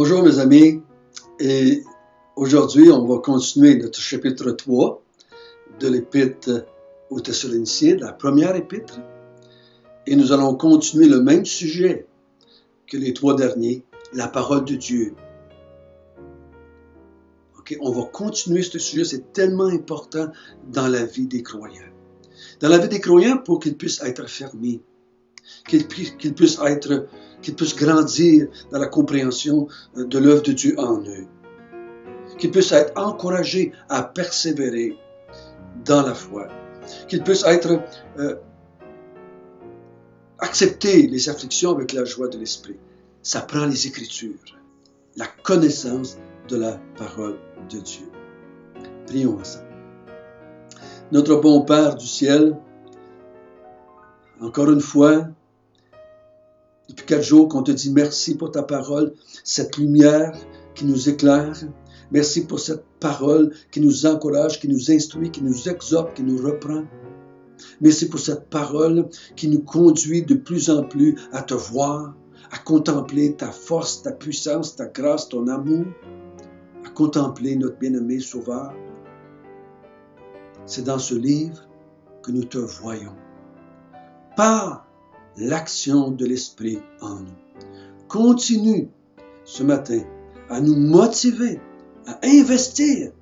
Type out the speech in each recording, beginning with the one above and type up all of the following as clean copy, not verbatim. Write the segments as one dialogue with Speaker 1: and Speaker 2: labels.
Speaker 1: Bonjour mes amis, et aujourd'hui on va continuer notre chapitre 3 de l'épître aux Thessaloniciens, la première épître, et nous allons continuer le même sujet que les 3 derniers, la parole de Dieu. Okay? On va continuer ce sujet, c'est tellement important dans la vie des croyants. Dans la vie des croyants pour qu'ils puissent être fermés, qu'ils puissent grandir dans la compréhension de l'œuvre de Dieu en eux, qu'ils puissent être encouragés à persévérer dans la foi, qu'ils puissent accepter les afflictions avec la joie de l'esprit. Ça prend les Écritures, la connaissance de la parole de Dieu. Prions ensemble. Notre bon Père du ciel, encore une fois, depuis 4 jours qu'on te dit merci pour ta parole, cette lumière qui nous éclaire. Merci pour cette parole qui nous encourage, qui nous instruit, qui nous exhorte, qui nous reprend. Merci pour cette parole qui nous conduit de plus en plus à te voir, à contempler ta force, ta puissance, ta grâce, ton amour, à contempler notre bien-aimé Sauveur. C'est dans ce livre que nous te voyons. Par l'action de l'Esprit en nous. Continue ce matin à nous motiver, à investir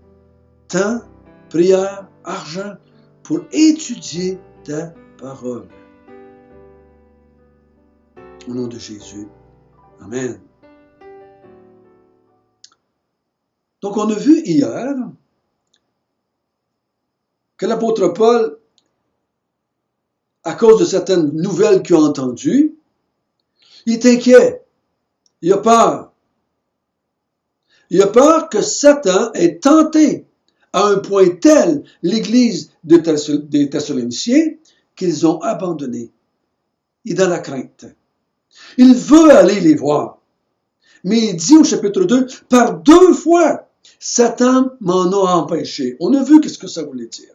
Speaker 1: temps, prière, argent pour étudier ta parole. Au nom de Jésus. Amen. Donc on a vu hier que l'apôtre Paul, à cause de certaines nouvelles qu'il a entendues, il est inquiet. Il a peur. Il a peur que Satan ait tenté à un point tel l'Église des Thessaloniciens qu'ils ont abandonné. Il est dans la crainte. Il veut aller les voir. Mais il dit au chapitre 2, par 2 fois, Satan m'en a empêché. On a vu qu'est-ce que ça voulait dire.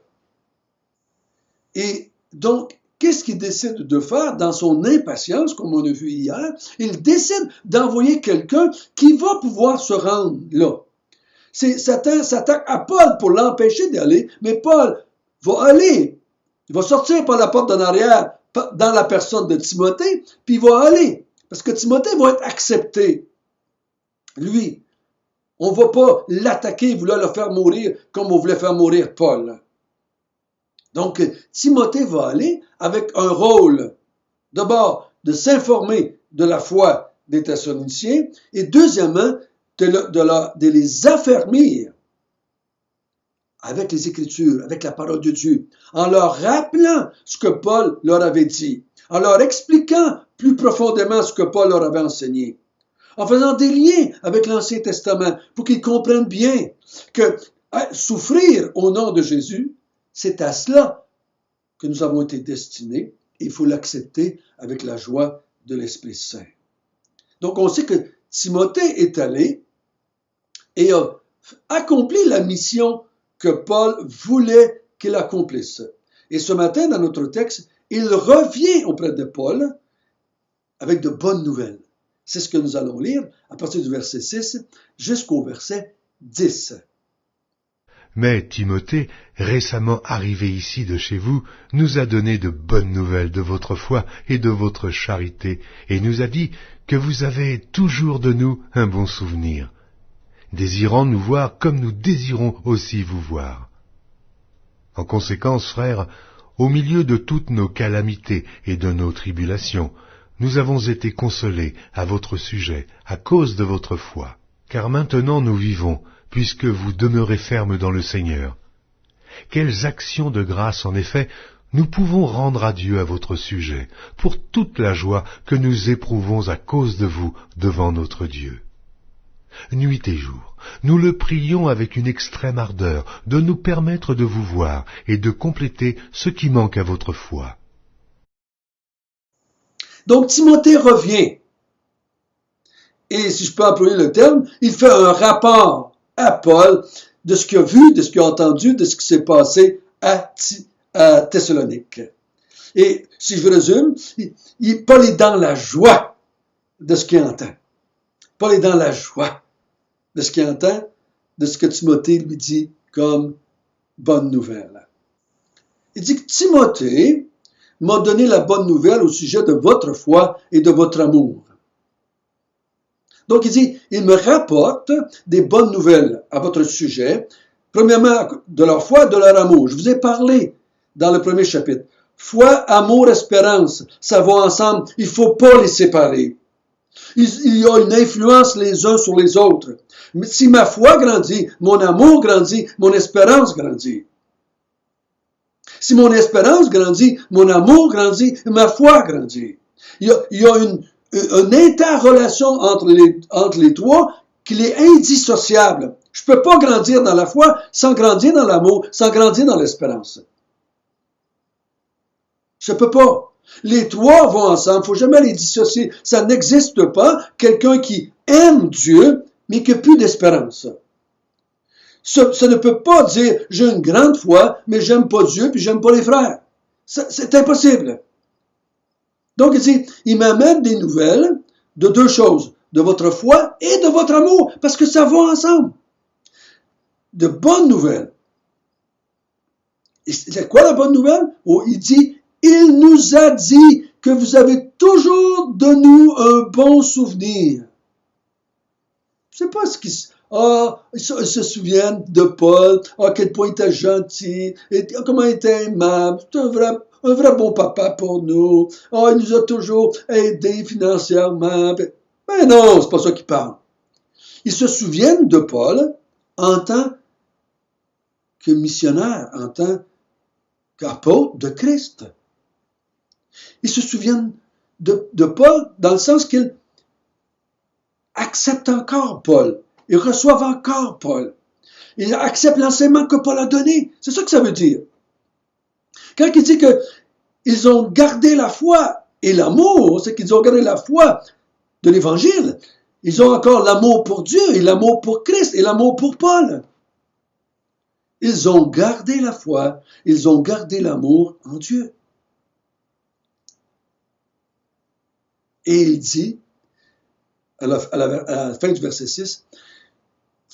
Speaker 1: Et donc, qu'est-ce qu'il décide de faire dans son impatience, comme on a vu hier? Il décide d'envoyer quelqu'un qui va pouvoir se rendre là. Satan s'attaque à Paul pour l'empêcher d'aller, mais Paul va aller. Il va sortir par la porte d'en arrière, dans la personne de Timothée, puis il va aller. Parce que Timothée va être accepté. Lui, on ne va pas l'attaquer, vouloir le faire mourir comme on voulait faire mourir Paul. Donc, Timothée va aller avec un rôle, d'abord, de s'informer de la foi des Thessaloniciens, et deuxièmement, de les affermir avec les Écritures, avec la parole de Dieu, en leur rappelant ce que Paul leur avait dit, en leur expliquant plus profondément ce que Paul leur avait enseigné, en faisant des liens avec l'Ancien Testament pour qu'ils comprennent bien que souffrir au nom de Jésus, c'est à cela que nous avons été destinés et il faut l'accepter avec la joie de l'Esprit Saint. Donc on sait que Timothée est allé et a accompli la mission que Paul voulait qu'il accomplisse. Et ce matin, dans notre texte, il revient auprès de Paul avec de bonnes nouvelles. C'est ce que nous allons lire à partir du verset 6 jusqu'au verset 10.
Speaker 2: Mais Timothée, récemment arrivé ici de chez vous, nous a donné de bonnes nouvelles de votre foi et de votre charité, et nous a dit que vous avez toujours de nous un bon souvenir, désirant nous voir comme nous désirons aussi vous voir. En conséquence, frères, au milieu de toutes nos calamités et de nos tribulations, nous avons été consolés à votre sujet à cause de votre foi. Car maintenant nous vivons, puisque vous demeurez fermes dans le Seigneur. Quelles actions de grâce, en effet, nous pouvons rendre à Dieu à votre sujet, pour toute la joie que nous éprouvons à cause de vous devant notre Dieu. Nuit et jour, nous le prions avec une extrême ardeur de nous permettre de vous voir et de compléter ce qui manque à votre foi.
Speaker 1: Donc Timothée revient. Et si je peux employer le terme, il fait un rapport à Paul de ce qu'il a vu, de ce qu'il a entendu, de ce qui s'est passé à Thessalonique. Et si je résume, Paul est dans la joie de ce qu'il entend. Paul est dans la joie de ce qu'il entend, de ce que Timothée lui dit comme bonne nouvelle. Il dit que Timothée m'a donné la bonne nouvelle au sujet de votre foi et de votre amour. Donc il dit, il me rapporte des bonnes nouvelles à votre sujet, premièrement de leur foi et de leur amour. Je vous ai parlé dans le premier chapitre. Foi, amour, espérance, ça va ensemble, il ne faut pas les séparer. Il y a une influence les uns sur les autres. Mais si ma foi grandit, mon amour grandit, mon espérance grandit. Si mon espérance grandit, mon amour grandit, ma foi grandit. Il y a une interrelation entre les trois qui est indissociable. Je ne peux pas grandir dans la foi sans grandir dans l'amour, sans grandir dans l'espérance. Je ne peux pas. Les trois vont ensemble, il ne faut jamais les dissocier. Ça n'existe pas, quelqu'un qui aime Dieu, mais qui n'a plus d'espérance. Ça ne peut pas dire, j'ai une grande foi, mais j'aime pas Dieu, puis j'aime pas les frères. C'est impossible. Donc, il m'amène des nouvelles de deux choses, de votre foi et de votre amour, parce que ça va ensemble. De bonnes nouvelles. Et c'est quoi la bonne nouvelle? Oh, il dit, il nous a dit que vous avez toujours de nous un bon souvenir. Je ne sais pas ce qui ils se souviennent de Paul, à quel point il était gentil, et comment il était aimable, c'est un vrai bon papa pour nous. Il nous a toujours aidés financièrement. Mais non, c'est pas ça qu'il parle. Ils se souviennent de Paul en tant que missionnaire, en tant qu'apôtre de Christ. Ils se souviennent de Paul dans le sens qu'ils acceptent encore Paul. Ils reçoivent encore Paul. Ils acceptent l'enseignement que Paul a donné. C'est ça que ça veut dire. Quand il dit qu'ils ont gardé la foi et l'amour, c'est qu'ils ont gardé la foi de l'Évangile. Ils ont encore l'amour pour Dieu et l'amour pour Christ et l'amour pour Paul. Ils ont gardé la foi, ils ont gardé l'amour en Dieu. Et il dit, à la fin du verset 6,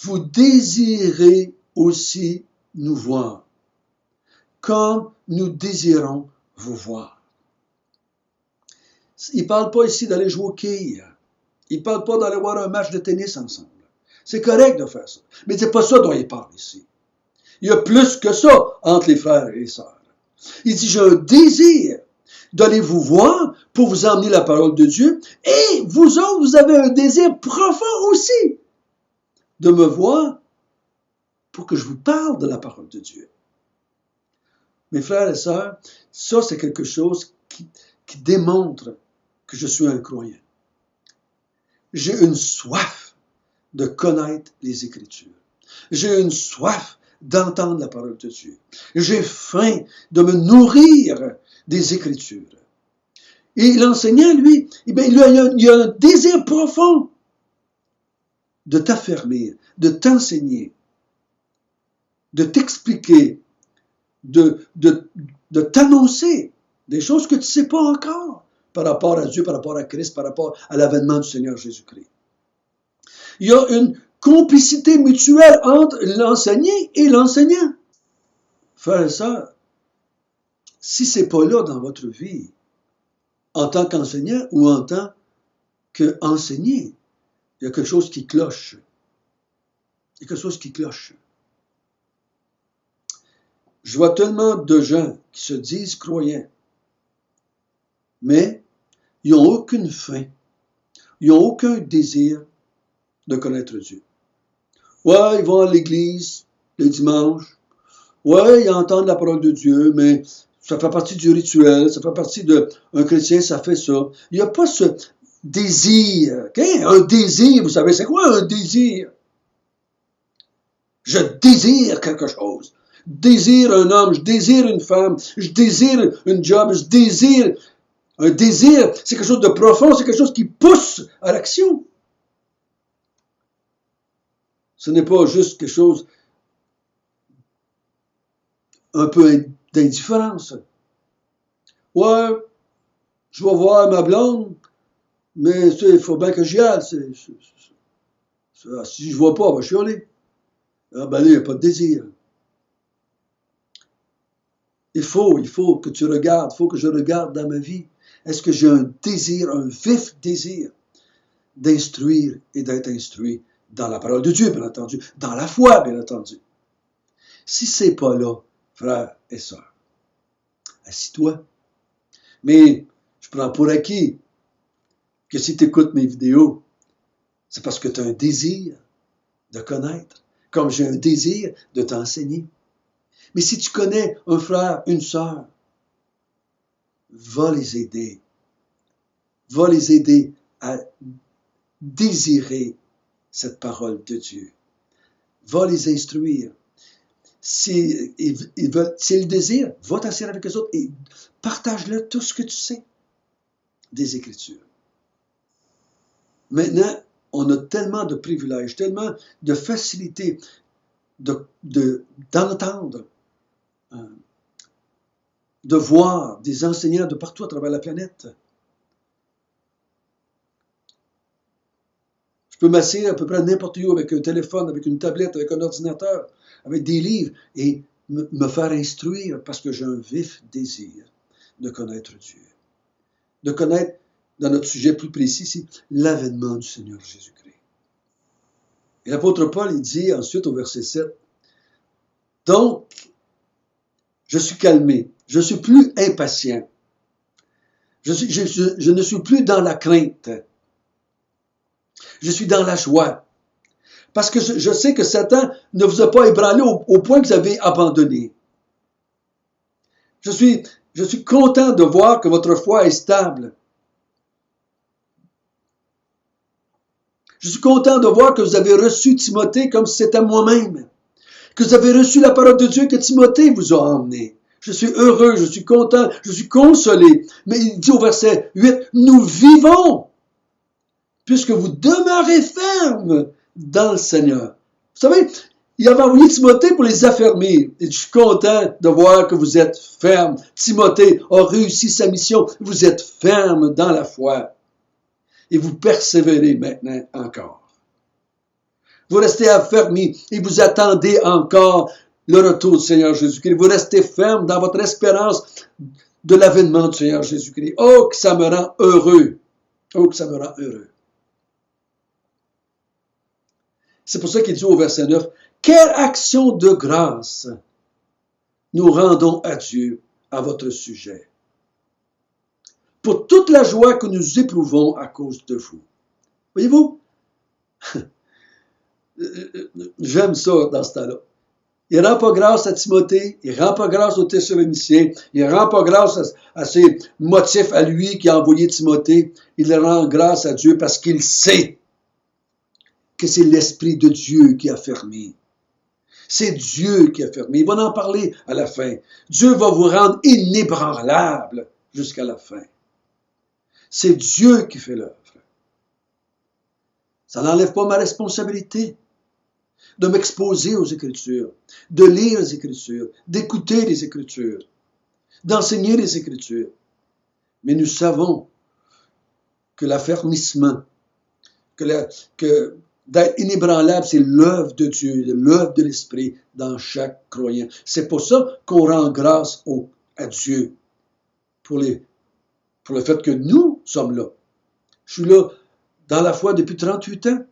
Speaker 1: vous désirez aussi nous voir, comme nous désirons vous voir. Il ne parle pas ici d'aller jouer aux quilles. Il ne parle pas d'aller voir un match de tennis ensemble. C'est correct de faire ça. Mais ce n'est pas ça dont il parle ici. Il y a plus que ça entre les frères et les sœurs. Il dit, j'ai un désir d'aller vous voir pour vous emmener la parole de Dieu. Et vous autres, vous avez un désir profond aussi de me voir pour que je vous parle de la parole de Dieu. Mes frères et sœurs, ça c'est quelque chose qui démontre que je suis un croyant. J'ai une soif de connaître les Écritures. J'ai une soif d'entendre la parole de Dieu. J'ai faim de me nourrir des Écritures. Et l'enseignant, lui, il a un désir profond de t'affermir, de t'enseigner, de t'expliquer, de t'annoncer des choses que tu ne sais pas encore par rapport à Dieu, par rapport à Christ, par rapport à l'avènement du Seigneur Jésus-Christ. Il y a une complicité mutuelle entre l'enseigné et l'enseignant. Frères et sœurs, si ce n'est pas là dans votre vie, en tant qu'enseignant ou en tant qu'enseigné, il y a quelque chose qui cloche. Il y a quelque chose qui cloche. Je vois tellement de gens qui se disent croyants, mais ils n'ont aucune faim, ils n'ont aucun désir de connaître Dieu. Ouais, ils vont à l'église le dimanche, ouais, ils entendent la parole de Dieu, mais ça fait partie du rituel, ça fait partie d'un chrétien, ça fait ça. Il n'y a pas ce désir. Okay? Un désir, vous savez, c'est quoi un désir? Je désire quelque chose. Je désire un homme, je désire une femme, je désire une job, je désire... Un désir, c'est quelque chose de profond, c'est quelque chose qui pousse à l'action. Ce n'est pas juste quelque chose un peu d'indifférence. Ouais, je vais voir ma blonde, Mais il faut bien que j'y aille. Si je ne vois pas, on va chialer. Ah ben là, il n'y a pas de désir. Il faut que tu regardes, il faut que je regarde dans ma vie. Est-ce que j'ai un désir, un vif désir d'instruire et d'être instruit dans la parole de Dieu, bien entendu, dans la foi, bien entendu. Si c'est pas là, frère et sœur, assis-toi. Mais je prends pour acquis que si tu écoutes mes vidéos, c'est parce que tu as un désir de connaître, comme j'ai un désir de t'enseigner. Mais si tu connais un frère, une sœur, va les aider. Va les aider à désirer cette parole de Dieu. Va les instruire. S'ils désirent, va t'asseoir avec eux autres et partage-leur tout ce que tu sais des Écritures. Maintenant, on a tellement de privilèges, tellement de facilité d'entendre, de voir des enseignants de partout à travers la planète. Je peux m'asseoir à peu près n'importe où avec un téléphone, avec une tablette, avec un ordinateur, avec des livres et me faire instruire parce que j'ai un vif désir de connaître Dieu. De connaître, dans notre sujet plus précis, c'est l'avènement du Seigneur Jésus-Christ. Et l'apôtre Paul, il dit ensuite au verset 7, « Donc, je suis calmé, je suis plus impatient, je ne suis plus dans la crainte, je suis dans la joie. Parce que je sais que Satan ne vous a pas ébranlé au point que vous avez abandonné. Je suis content de voir que votre foi est stable. Je suis content de voir que vous avez reçu Timothée comme si c'était moi-même. Que vous avez reçu la parole de Dieu que Timothée vous a emmené. Je suis heureux, je suis content, je suis consolé. Mais il dit au verset 8, nous vivons, puisque vous demeurez fermes dans le Seigneur. Vous savez, il avait envoyé Timothée pour les affermir. Et je suis content de voir que vous êtes fermes. Timothée a réussi sa mission. Vous êtes fermes dans la foi. Et vous persévérez maintenant encore. Vous restez affermis et vous attendez encore le retour du Seigneur Jésus-Christ. Vous restez fermes dans votre espérance de l'avènement du Seigneur Jésus-Christ. Oh, que ça me rend heureux. Oh, que ça me rend heureux. C'est pour ça qu'il dit au verset 9, « Quelle action de grâce nous rendons à Dieu à votre sujet, pour toute la joie que nous éprouvons à cause de vous. » Voyez-vous? J'aime ça dans ce temps-là. Il ne rend pas grâce à Timothée, il ne rend pas grâce aux Thessaloniciens, il ne rend pas grâce à ses motifs à lui qui a envoyé Timothée, il rend grâce à Dieu parce qu'il sait que c'est l'Esprit de Dieu qui a fermé. C'est Dieu qui a fermé. Il va en parler à la fin. Dieu va vous rendre inébranlable jusqu'à la fin. C'est Dieu qui fait l'œuvre. Ça n'enlève pas ma responsabilité de m'exposer aux Écritures, de lire les Écritures, d'écouter les Écritures, d'enseigner les Écritures. Mais nous savons que l'affermissement, que d'être inébranlable, c'est l'œuvre de Dieu, l'œuvre de l'Esprit dans chaque croyant. C'est pour ça qu'on rend grâce à Dieu pour le fait que nous sommes là. Je suis là dans la foi depuis 38 ans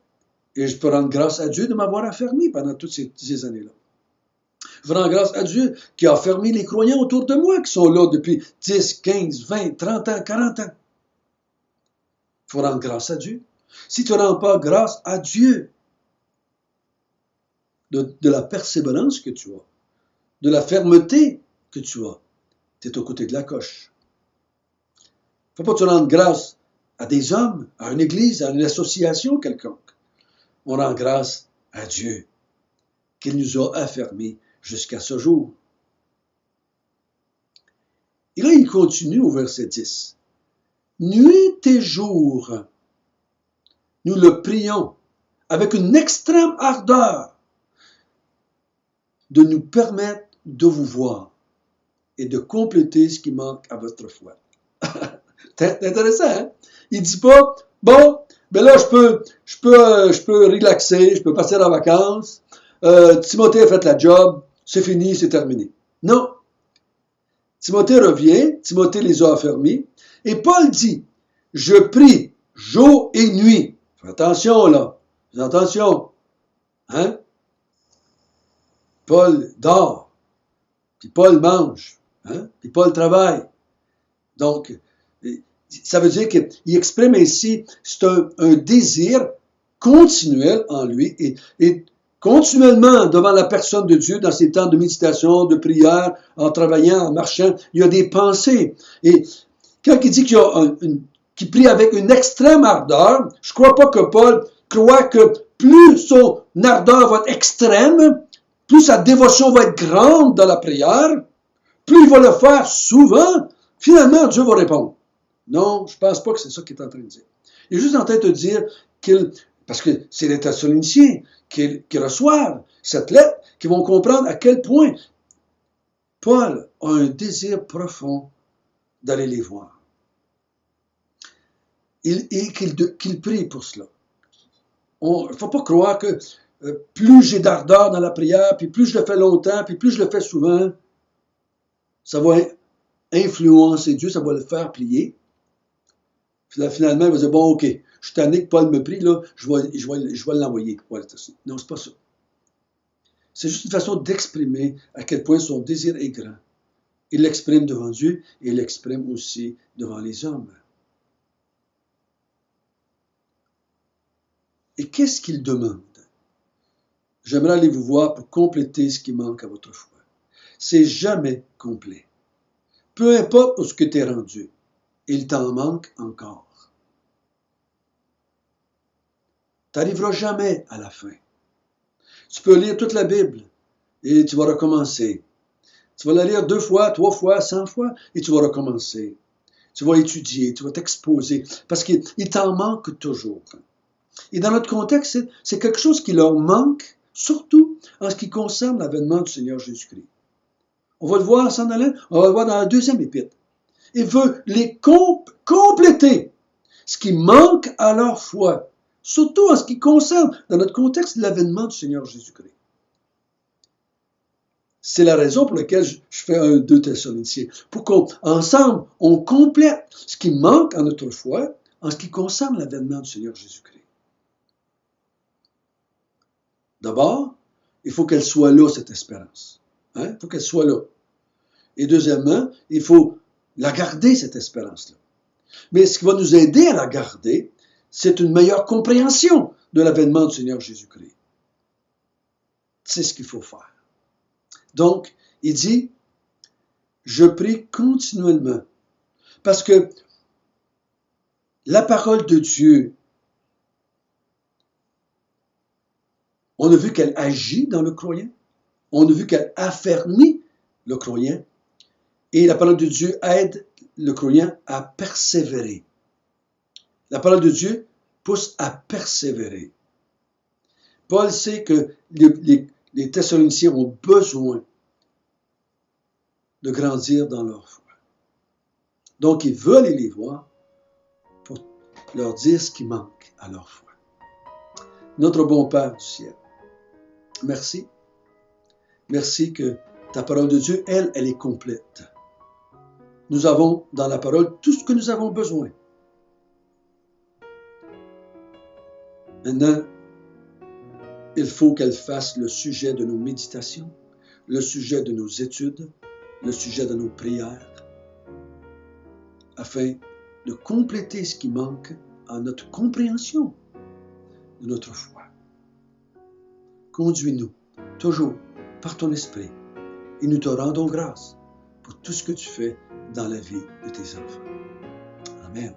Speaker 1: et je peux rendre grâce à Dieu de m'avoir affermi pendant toutes ces années-là. Je rends grâce à Dieu qui a affermi les croyants autour de moi qui sont là depuis 10, 15, 20, 30 ans, 40 ans. Il faut rendre grâce à Dieu. Si tu ne rends pas grâce à Dieu de la persévérance que tu as, de la fermeté que tu as, tu es aux côtés de la coche. Il ne faut pas que tu rendes grâce à des hommes, à une église, à une association quelconque. On rend grâce à Dieu qu'il nous a affermis jusqu'à ce jour. Et là, il continue au verset 10. Nuit et jour, nous le prions avec une extrême ardeur de nous permettre de vous voir et de compléter ce qui manque à votre foi. C'est intéressant, hein? Il ne dit pas, Bon, ben là, je peux relaxer, je peux partir en vacances. Timothée a fait la job, c'est fini, c'est terminé. Non. Timothée revient, Timothée les a affermis, et Paul dit, je prie jour et nuit. Fais attention, là. Fais attention. Hein? Paul dort, puis Paul mange, hein? Puis Paul travaille. Donc, ça veut dire qu'il exprime ici, c'est un désir continuel en lui et continuellement devant la personne de Dieu, dans ses temps de méditation, de prière, en travaillant, en marchant, il y a des pensées. Et quand il dit qu'il prie avec une extrême ardeur, je ne crois pas que Paul croit que plus son ardeur va être extrême, plus sa dévotion va être grande dans la prière, plus il va le faire souvent, finalement Dieu va répondre. Non, je ne pense pas que c'est ça qu'il est en train de dire. Il est juste en train de dire parce que c'est les Thessaloniciens qui reçoivent cette lettre, qui vont comprendre à quel point Paul a un désir profond d'aller les voir. Et qu'il prie pour cela. Il ne faut pas croire que plus j'ai d'ardeur dans la prière, puis plus je le fais longtemps, puis plus je le fais souvent, ça va influencer Dieu, ça va le faire plier. Puis là, finalement, il va dire, bon, OK, je suis tanné que Paul me prie, là, je vais l'envoyer. Non, c'est pas ça. C'est juste une façon d'exprimer à quel point son désir est grand. Il l'exprime devant Dieu et il l'exprime aussi devant les hommes. Et qu'est-ce qu'il demande? J'aimerais aller vous voir pour compléter ce qui manque à votre foi. C'est jamais complet. Peu importe où ce que tu es rendu, il t'en manque encore. Tu n'arriveras jamais à la fin. Tu peux lire toute la Bible et tu vas recommencer. Tu vas la lire 2 fois, 3 fois, 100 fois et tu vas recommencer. Tu vas étudier, tu vas t'exposer parce qu'il t'en manque toujours. Et dans notre contexte, c'est quelque chose qui leur manque, surtout en ce qui concerne l'avènement du Seigneur Jésus-Christ. On va le voir s'en allant, on va le voir dans la 2e épître. Il veut les compléter, ce qui manque à leur foi, surtout en ce qui concerne, dans notre contexte, l'avènement du Seigneur Jésus-Christ. C'est la raison pour laquelle je fais un 2 Thessaloniciens, pour qu'ensemble, on complète ce qui manque à notre foi en ce qui concerne l'avènement du Seigneur Jésus-Christ. D'abord, il faut qu'elle soit là, cette espérance. Hein? Il faut qu'elle soit là. Et deuxièmement, il faut la garder, cette espérance-là. Mais ce qui va nous aider à la garder, c'est une meilleure compréhension de l'avènement du Seigneur Jésus-Christ. C'est ce qu'il faut faire. Donc, il dit, je prie continuellement. Parce que la parole de Dieu, on a vu qu'elle agit dans le croyant. On a vu qu'elle affermit le croyant. Et la parole de Dieu aide le croyant à persévérer. La parole de Dieu pousse à persévérer. Paul sait que les Thessaloniciens ont besoin de grandir dans leur foi. Donc, il veut aller les voir pour leur dire ce qui manque à leur foi. Notre bon Père du ciel, merci. Merci que ta parole de Dieu, elle est complète. Nous avons dans la parole tout ce que nous avons besoin. Maintenant, il faut qu'elle fasse le sujet de nos méditations, le sujet de nos études, le sujet de nos prières, afin de compléter ce qui manque à notre compréhension de notre foi. Conduis-nous toujours par ton esprit et nous te rendons grâce pour tout ce que tu fais dans la vie de tes enfants. Amen.